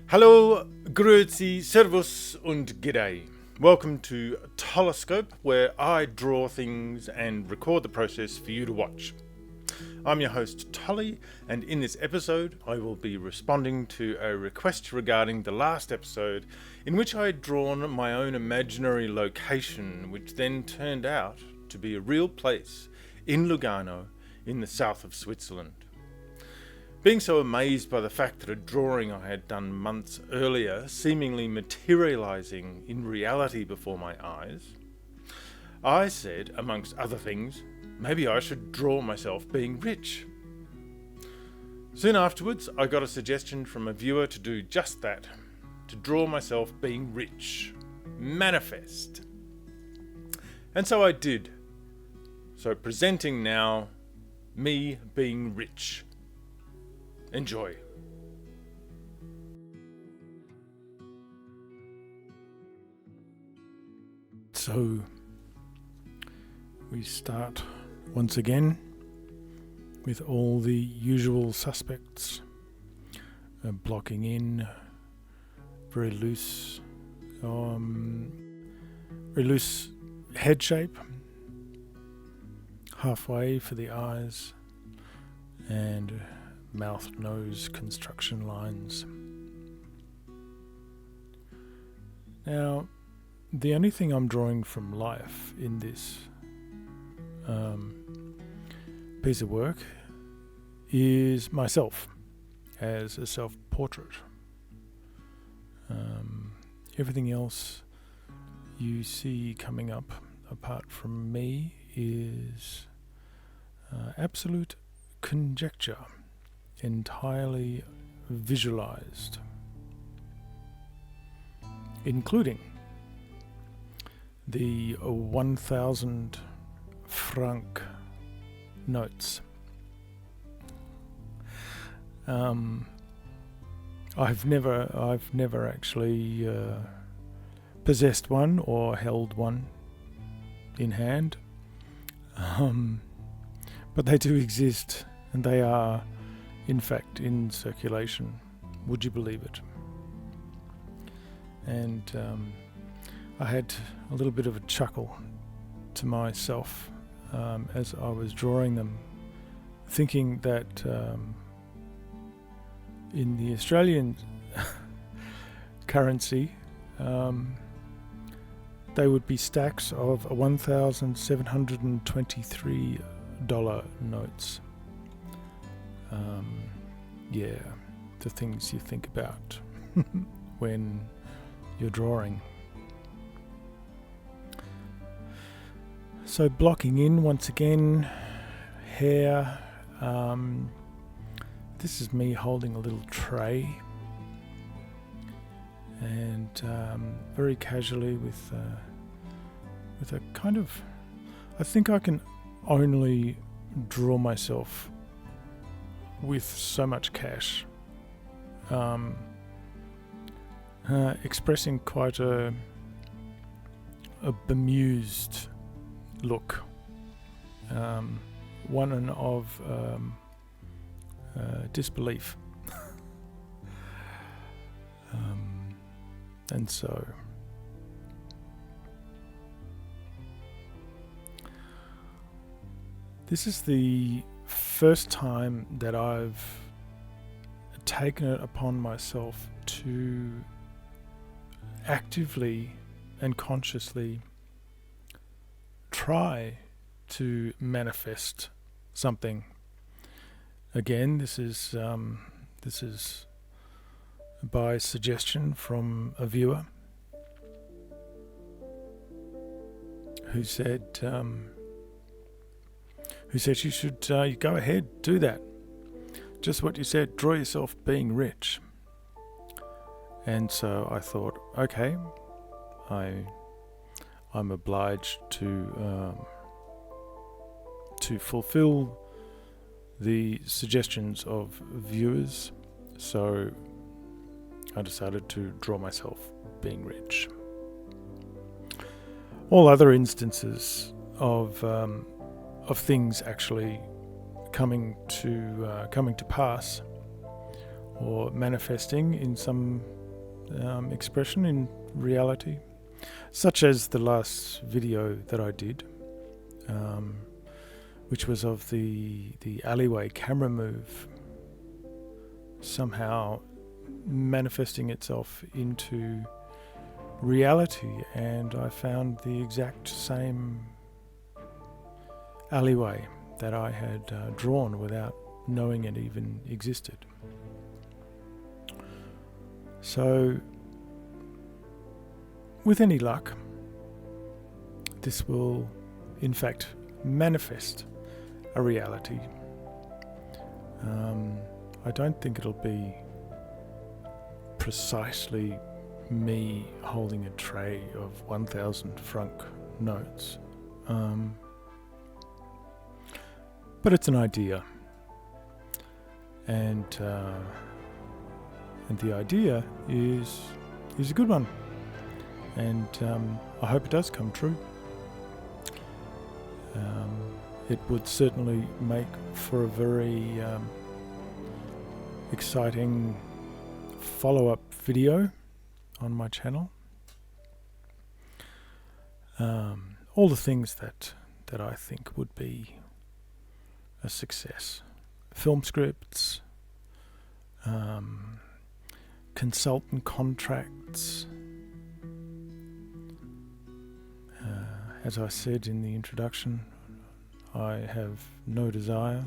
Hello, grüezi, servus und g'day. Welcome to Tollescope, where I draw things and record the process for you to watch. I'm your host, Tolley, and in this episode I will be responding to a request regarding the last episode in which I had drawn my own imaginary location, which then turned out to be a real place in Lugano in the south of Switzerland. Being so amazed by the fact that a drawing I had done months earlier seemingly materializing in reality before my eyes, I said, amongst other things, maybe I should draw myself being rich. Soon afterwards, I got a suggestion from a viewer to do just that, to draw myself being rich. Manifest. And so I did. So presenting now, me being rich. Enjoy. So we start once again with all the usual suspects. Blocking in, very loose head shape, halfway for the eyes, and mouth, nose construction lines. Now, the only thing I'm drawing from life in this piece of work is myself as a self-portrait. Everything else you see coming up apart from me is absolute conjecture, entirely visualized, including the 1,000 franc notes. I've never actually possessed one or held one in hand, but they do exist, and they are in fact in circulation. Would you believe it? And I had a little bit of a chuckle to myself as I was drawing them, thinking that in the Australian currency they would be stacks of $1,723 notes. The things you think about when you're drawing. So blocking in once again, hair. This is me holding a little tray, and very casually with a kind of, I think I can only draw myself with so much cash, expressing quite a bemused look, one of disbelief. And so this is the first time that I've taken it upon myself to actively and consciously try to manifest something. Again, this is by suggestion from a viewer who said you should go ahead, do that. Just what you said, draw yourself being rich. And so I thought, okay, I'm obliged to fulfill the suggestions of viewers, so I decided to draw myself being rich. All other instances of things actually coming to pass or manifesting in some expression in reality, such as the last video that I did, which was of the alleyway camera move somehow manifesting itself into reality, and I found the exact same alleyway that I had drawn without knowing it even existed. So, with any luck, this will in fact manifest a reality. I don't think it'll be precisely me holding a tray of 1,000 franc notes, but it's an idea, and the idea is a good one, and I hope it does come true. It would certainly make for a very exciting follow-up video on my channel. All the things that I think would be a success: film scripts, consultant contracts. As I said in the introduction, I have no desire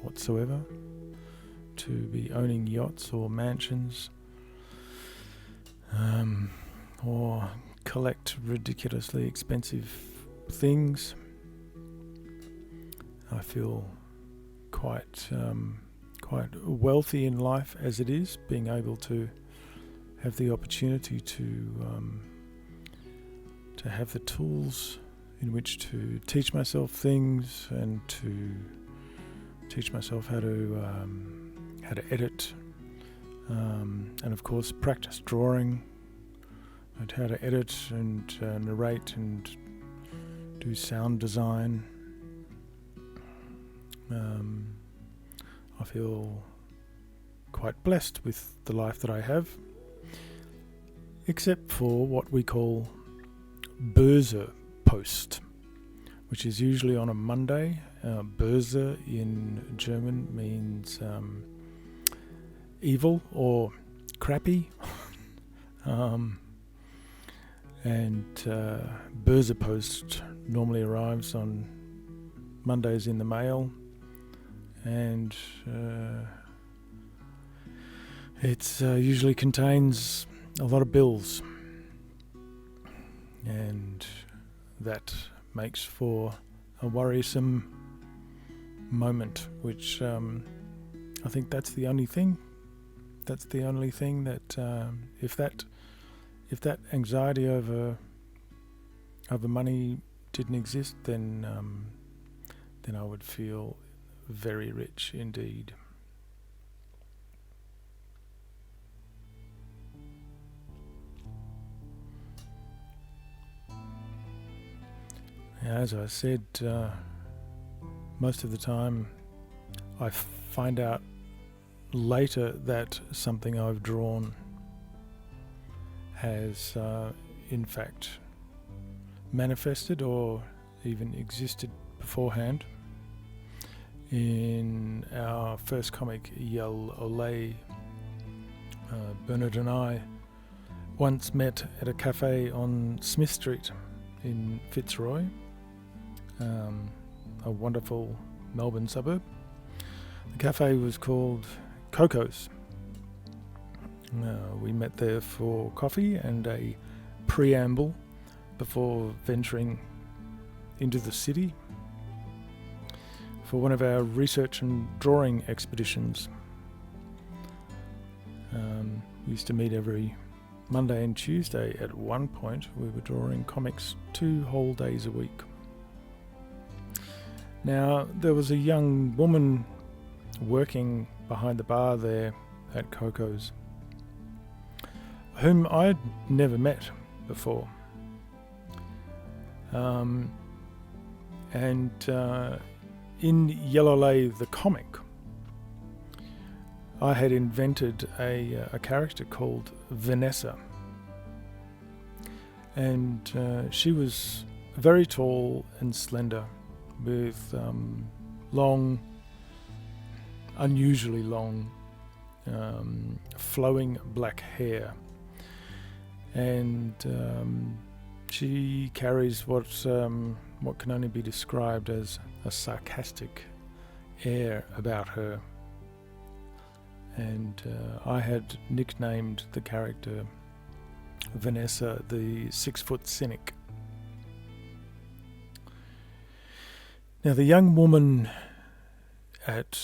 whatsoever to be owning yachts or mansions, or collect ridiculously expensive things. I feel quite wealthy in life as it is, being able to have the opportunity to have the tools in which to teach myself things, and to teach myself how to edit, and of course practice drawing, and how to edit and narrate and do sound design. I feel quite blessed with the life that I have, except for what we call Börse Post, which is usually on a Monday. Börse in German means evil or crappy, and Börse Post normally arrives on Mondays in the mail, and it usually contains a lot of bills, and that makes for a worrisome moment, which I think that's the only thing that if that anxiety over money didn't exist, then I would feel very rich indeed. As I said, most of the time I find out later that something I've drawn has in fact manifested or even existed beforehand. In our first comic, Yell Olay, Bernard and I once met at a cafe on Smith Street in Fitzroy, a wonderful Melbourne suburb. The cafe was called Coco's. We met there for coffee and a preamble before venturing into the city for one of our research and drawing expeditions. We used to meet every Monday and Tuesday. At one point we were drawing comics 2 whole days a week. Now, there was a young woman working behind the bar there at Coco's whom I'd never met before. In Yellow Lay the comic, I had invented a character called Vanessa, and she was very tall and slender, with long, unusually long, flowing black hair, and she carries what can only be described as a sarcastic air about her. And I had nicknamed the character Vanessa the 6-foot cynic. Now, the young woman at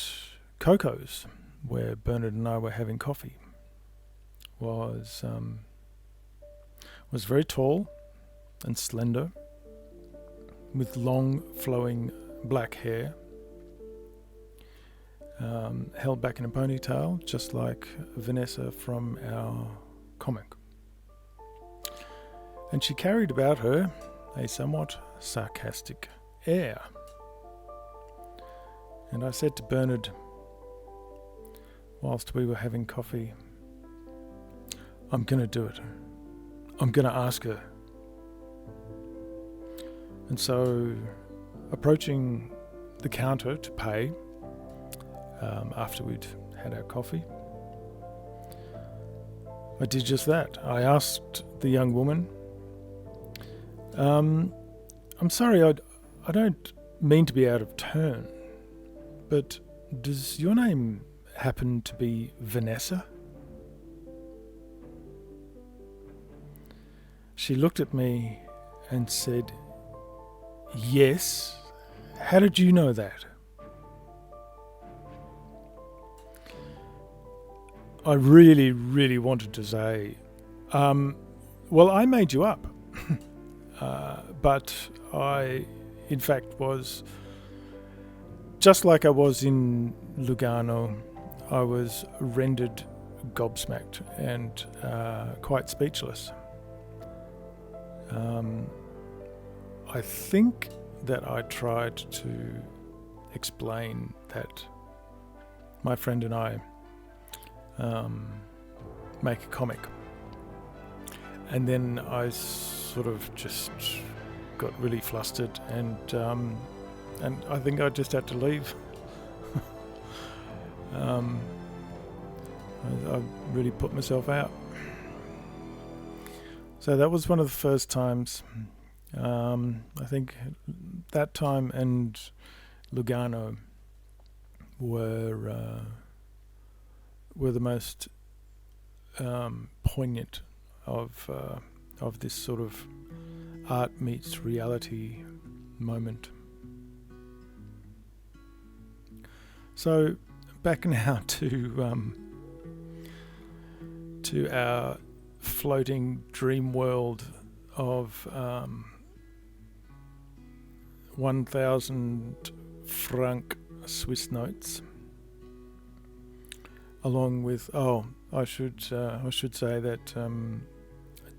Coco's, where Bernard and I were having coffee, was very tall and slender, with long flowing black hair, held back in a ponytail, just like Vanessa from our comic. And she carried about her a somewhat sarcastic air. And I said to Bernard, whilst we were having coffee, I'm going to do it. I'm going to ask her. And so, approaching the counter to pay, after we'd had our coffee, I did just that. I asked the young woman, I'm sorry, I don't mean to be out of turn, but does your name happen to be Vanessa? She looked at me and said, yes. How did you know that? I really, really wanted to say, well, I made you up. But I, in fact, was, just like I was in Lugano, I was rendered gobsmacked and quite speechless. I think that I tried to explain that my friend and I make a comic, and then I sort of just got really flustered, and I think I just had to leave. I really put myself out. So that was one of the first times. I think that time and Lugano were the most poignant of this sort of art meets reality moment. So back now to our floating dream world of 1,000 franc Swiss notes, along with I should say that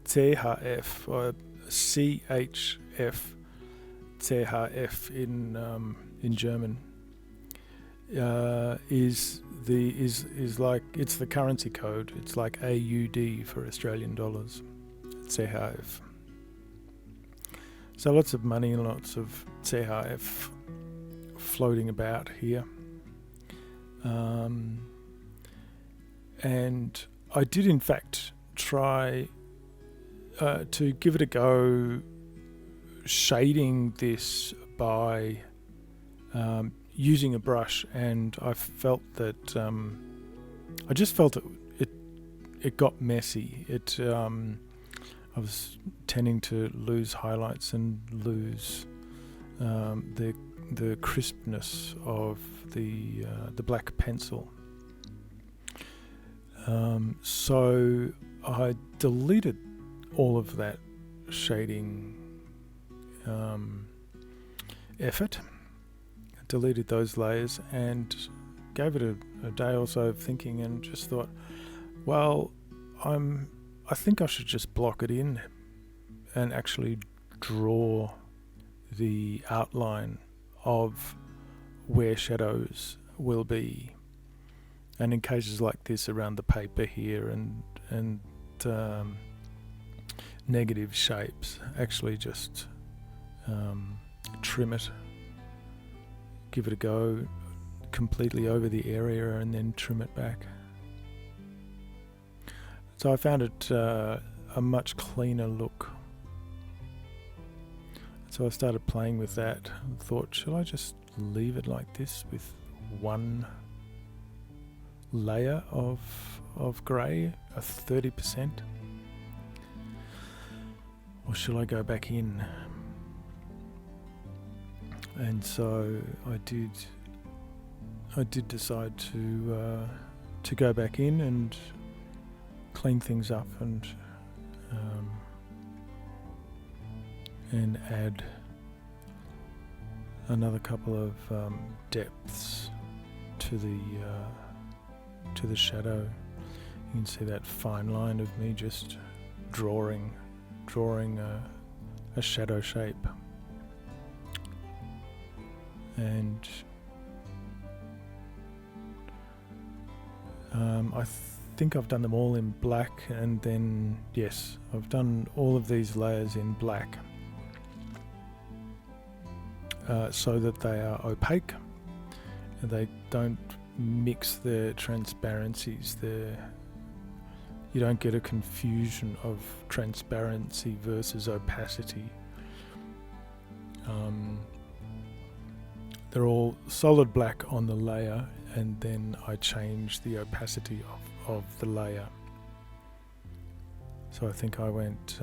CHF or CHF, CHF in German is like, it's the currency code. It's like AUD for Australian dollars. CHF. So lots of money and lots of CHF floating about here. And I did in fact try to give it a go, shading this by using a brush, and I felt that I just felt it got messy. I was tending to lose highlights and lose the crispness of the black pencil. So I deleted all of that shading effort, deleted those layers, and gave it a day or so of thinking, and just thought, well, I think I should just block it in and actually draw the outline of where shadows will be, and in cases like this around the paper here, and negative shapes. Actually just trim it, give it a go completely over the area and then trim it back. So I found it a much cleaner look. So I started playing with that and thought, shall I just leave it like this with one layer of grey, a 30%? Or shall I go back in? And so I did decide to go back in and clean things up and add another couple of depths to the shadow. You can see that fine line of me just drawing a shadow shape. And I think I've done them all in black, and then yes, I've done all of these layers in black so that they are opaque and they don't mix their transparencies. You don't get a confusion of transparency versus opacity. They're all solid black on the layer, and then I change the opacity of the layer. So I think I went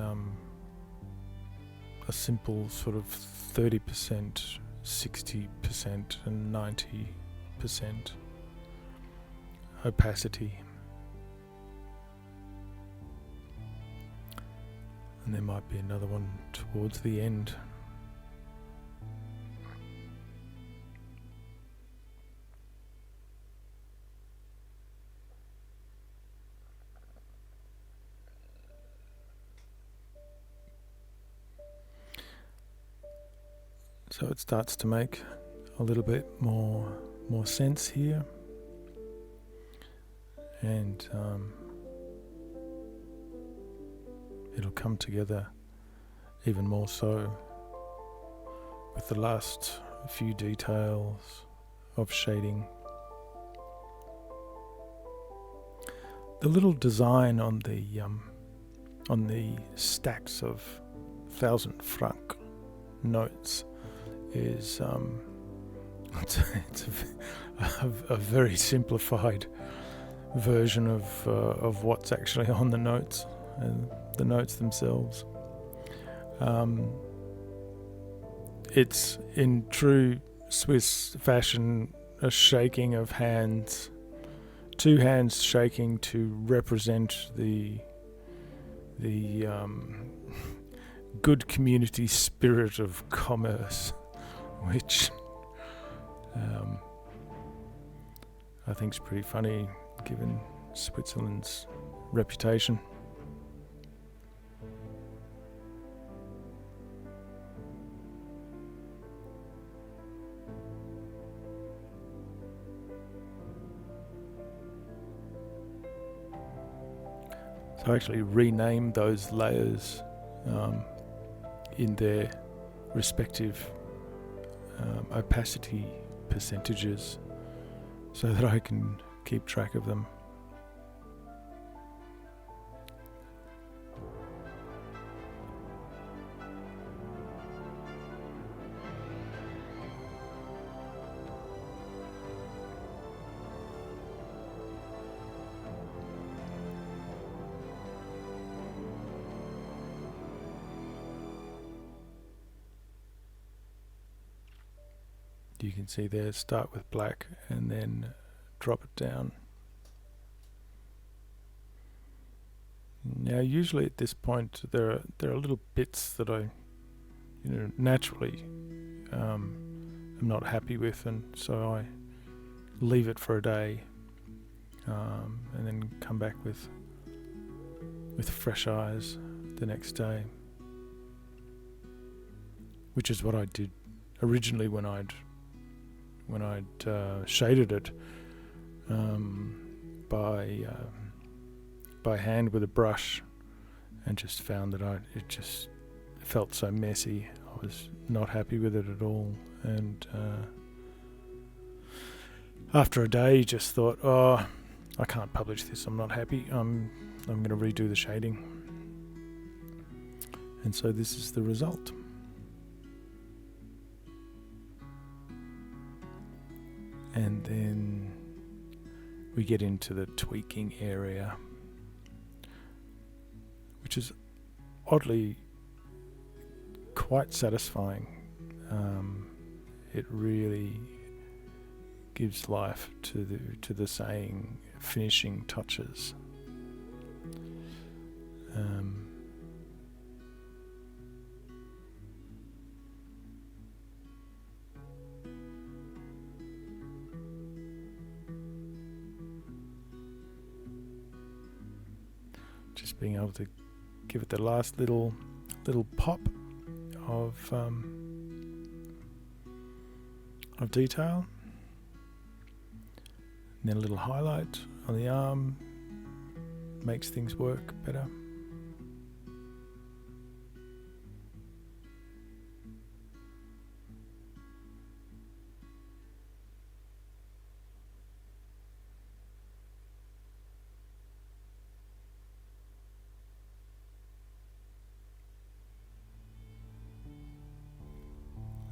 a simple sort of 30%, 60% and 90% opacity. And there might be another one towards the end. So it starts to make a little bit more sense here, and it'll come together even more so with the last few details of shading. The little design on the stacks of 1,000 franc notes is it's a very simplified version of what's actually on the notes and the notes themselves. It's in true Swiss fashion a shaking of hands, two hands shaking to represent the good community spirit of commerce, which I think is pretty funny given Switzerland's reputation. So I actually renamed those layers in their respective opacity percentages so that I can keep track of them. You can see there, start with black and then drop it down. Now usually at this point there are little bits that I naturally am not happy with, and so I leave it for a day and then come back with fresh eyes the next day, which is what I did originally when I'd shaded it by hand with a brush, and just found that it just felt so messy. I was not happy with it at all, and after a day just thought, oh, I can't publish this, I'm not happy, I'm going to redo the shading. And so this is the result. And then we get into the tweaking area, which is oddly quite satisfying. It really gives life to the saying, finishing touches. Just being able to give it the last little pop of detail, and then a little highlight on the arm makes things work better.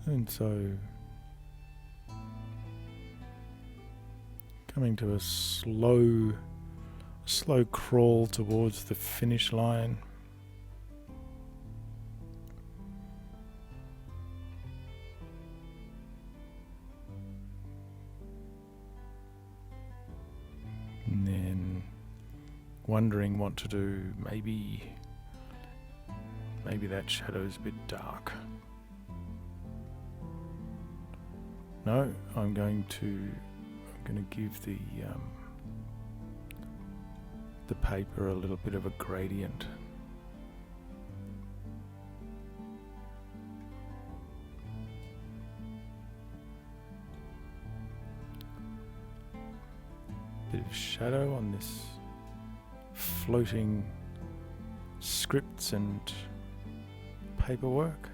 And so coming to a slow crawl towards the finish line. And then wondering what to do. Maybe that shadow's a bit dark. No, I'm going to give the paper a little bit of a gradient. Bit of shadow on this floating scripts and paperwork.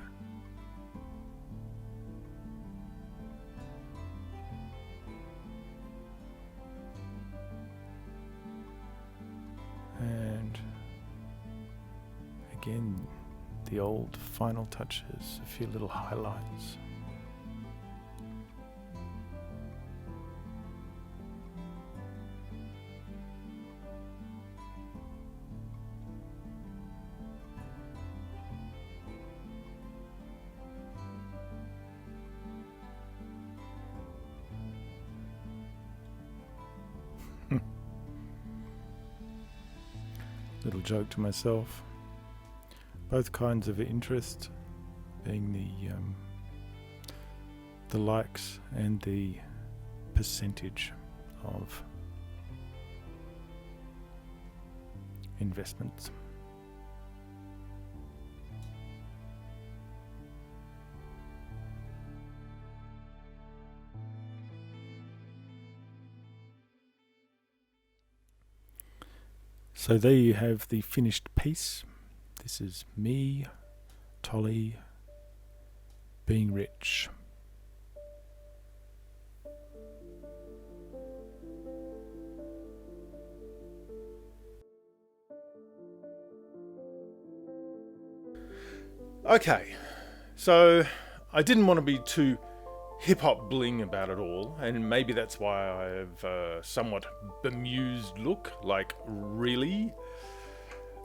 And again, the old final touches, a few little highlights. Little joke to myself. Both kinds of interest, being the likes and the percentage of investments. So there you have the finished piece. This is me, Tolley, being rich. Okay, so I didn't want to be too hip-hop bling about it all, and maybe that's why I have a somewhat bemused look, like, really?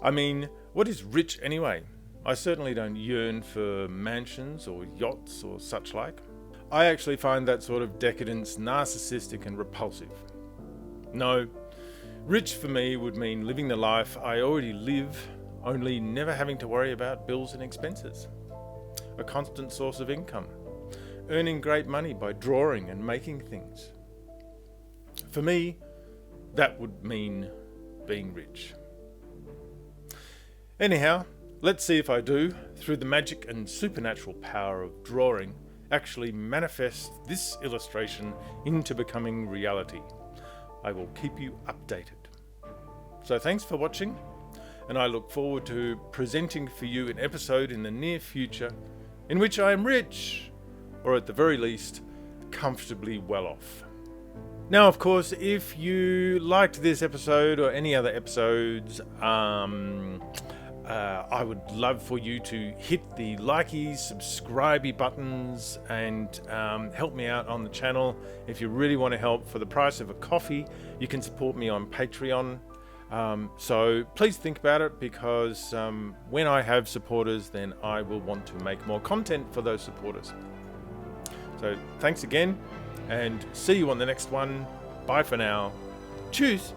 I mean, what is rich anyway? I certainly don't yearn for mansions or yachts or such like. I actually find that sort of decadence narcissistic and repulsive. No, rich for me would mean living the life I already live, only never having to worry about bills and expenses. A constant source of income. Earning great money by drawing and making things. For me, that would mean being rich. Anyhow, let's see if I do, through the magic and supernatural power of drawing, actually manifest this illustration into becoming reality. I will keep you updated. So thanks for watching, and I look forward to presenting for you an episode in the near future in which I am rich, or at the very least, comfortably well off. Now, of course, if you liked this episode or any other episodes, I would love for you to hit the likey, subscribey buttons and help me out on the channel. If you really want to help for the price of a coffee, you can support me on Patreon. So please think about it, because when I have supporters, then I will want to make more content for those supporters. So thanks again, and see you on the next one. Bye for now. Tschüss.